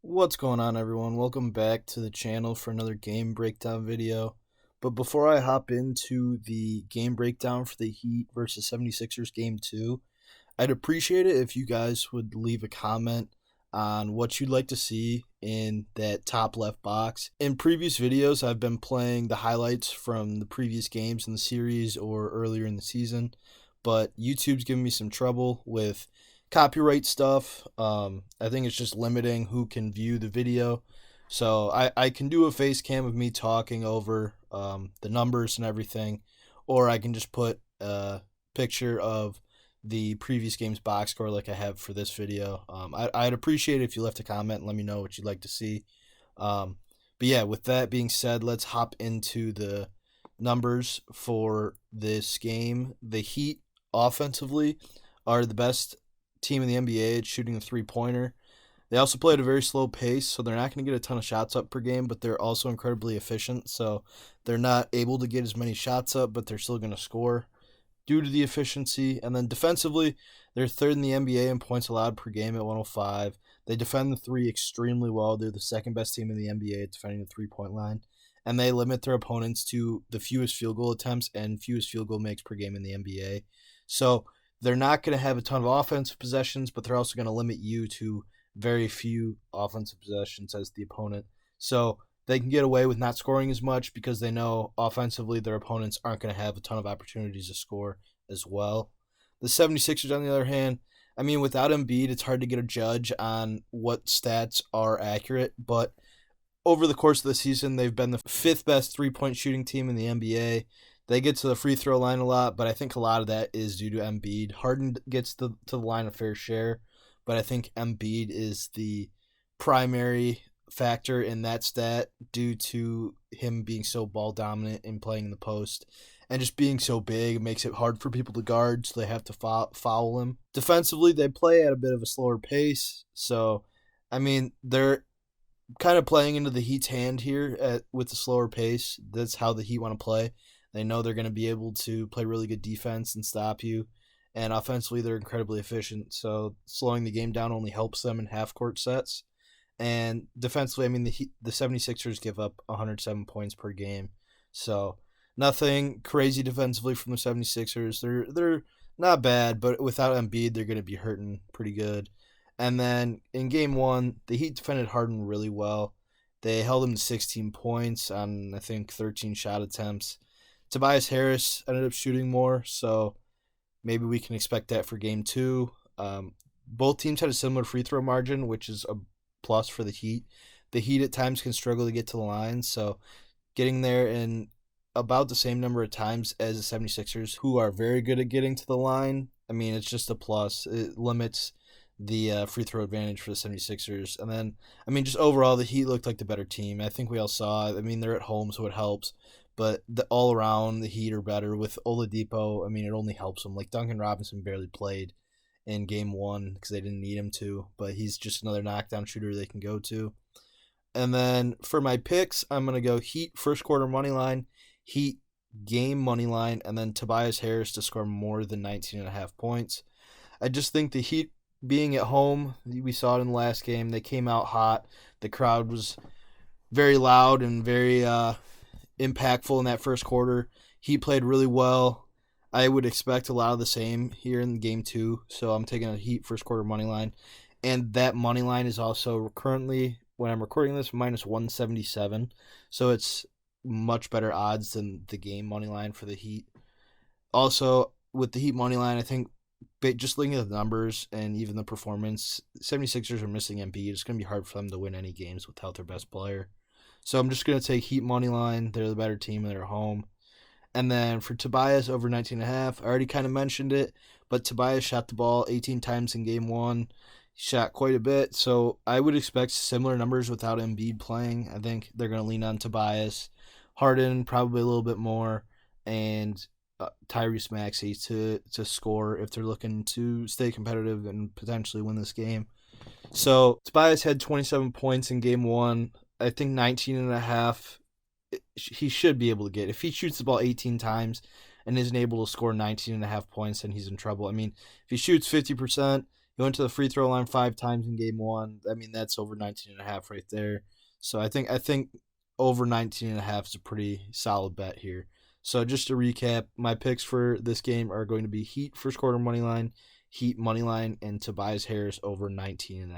What's going on, everyone? Welcome back to the channel for another game breakdown video. But before I hop into the game breakdown for the Heat versus 76ers game 2, I'd appreciate it if you guys would leave a comment on what you'd like to see in that top left box. In previous videos, I've been playing the highlights from the previous games in the series or earlier in the season, but YouTube's giving me some trouble with copyright stuff. I think it's just limiting who can view the video. So I can do a face cam of me talking over the numbers and everything, or I can just put a picture of the previous game's box score like I have for this video. I'd appreciate it if you left a comment and let me know what you'd like to see. Um, but yeah, with that being said, let's hop into the numbers for this game. The Heat offensively are the best team in the NBA at shooting a three-pointer. They also play at a very slow pace, so they're not going to get a ton of shots up per game, but they're also incredibly efficient, so they're not able to get as many shots up, but they're still going to score due to the efficiency. And then defensively, they're third in the NBA in points allowed per game at 105. They defend the three extremely well. They're the second best team in the NBA at defending the three-point line. And they limit their opponents to the fewest field goal attempts and fewest field goal makes per game in the NBA. So they're not going to have a ton of offensive possessions, but they're also going to limit you to very few offensive possessions as the opponent. So they can get away with not scoring as much because they know offensively their opponents aren't going to have a ton of opportunities to score as well. The 76ers, on the other hand, I mean, without Embiid, it's hard to get a judge on what stats are accurate, but over the course of the season, they've been the fifth best three-point shooting team in the NBA. They get to the free throw line a lot, but I think a lot of that is due to Embiid. Harden gets to the line a fair share, but I think Embiid is the primary factor in that stat due to him being so ball dominant and playing in the post and just being so big. It makes it hard for people to guard, so they have to foul him. Defensively, they play at a bit of a slower pace, so I mean, they're kind of playing into the Heat's hand here with the slower pace. That's how the Heat want to play. They know they're going to be able to play really good defense and stop you. And offensively, they're incredibly efficient. So slowing the game down only helps them in half court sets. And defensively, I mean, the 76ers give up 107 points per game. So nothing crazy defensively from the 76ers. They're not bad, but without Embiid, they're going to be hurting pretty good. And then in game one, the Heat defended Harden really well. They held him to 16 points on, I think, 13 shot attempts. Tobias Harris ended up shooting more, so maybe we can expect that for game two. Both teams had a similar free throw margin, which is a plus for the Heat. The Heat at times can struggle to get to the line, so getting there in about the same number of times as the 76ers, who are very good at getting to the line, I mean, it's just a plus. It limits the free throw advantage for the 76ers. And then, I mean, just overall, the Heat looked like the better team. I think we all saw it. I mean, they're at home, so it helps. But all around, the Heat are better. With Oladipo, I mean, it only helps them. Like, Duncan Robinson barely played in game one because they didn't need him to. But he's just another knockdown shooter they can go to. And then for my picks, I'm going to go Heat first quarter money line, Heat game money line, and then Tobias Harris to score more than 19.5 points. I just think the Heat being at home, we saw it in the last game. They came out hot. The crowd was very loud and very impactful in that first quarter. He played really well. I would expect a lot of the same here in game two. So I'm taking a Heat first quarter money line. And that money line is also currently, when I'm recording this, minus 177. So it's much better odds than the game money line for the Heat. Also, with the Heat money line, I think just looking at the numbers and even the performance, 76ers are missing Embiid. It's going to be hard for them to win any games without their best player. So I'm just going to take Heat money line. They're the better team and they're home. And then for Tobias, over 19.5, I already kind of mentioned it, but Tobias shot the ball 18 times in game one. He shot quite a bit, so I would expect similar numbers without Embiid playing. I think they're going to lean on Tobias. Harden, probably a little bit more, and Tyrese Maxey to score if they're looking to stay competitive and potentially win this game. So Tobias had 27 points in game one. I think 19.5 he should be able to get. If he shoots the ball 18 times and isn't able to score 19.5 points, then he's in trouble. I mean, if he shoots 50%, He went to the free throw line 5 times in game one. I mean, that's over 19.5 right there. So I think over 19.5 is a pretty solid bet here. So just to recap, my picks for this game are going to be Heat first quarter money line, Heat money line, and Tobias Harris over 19.5.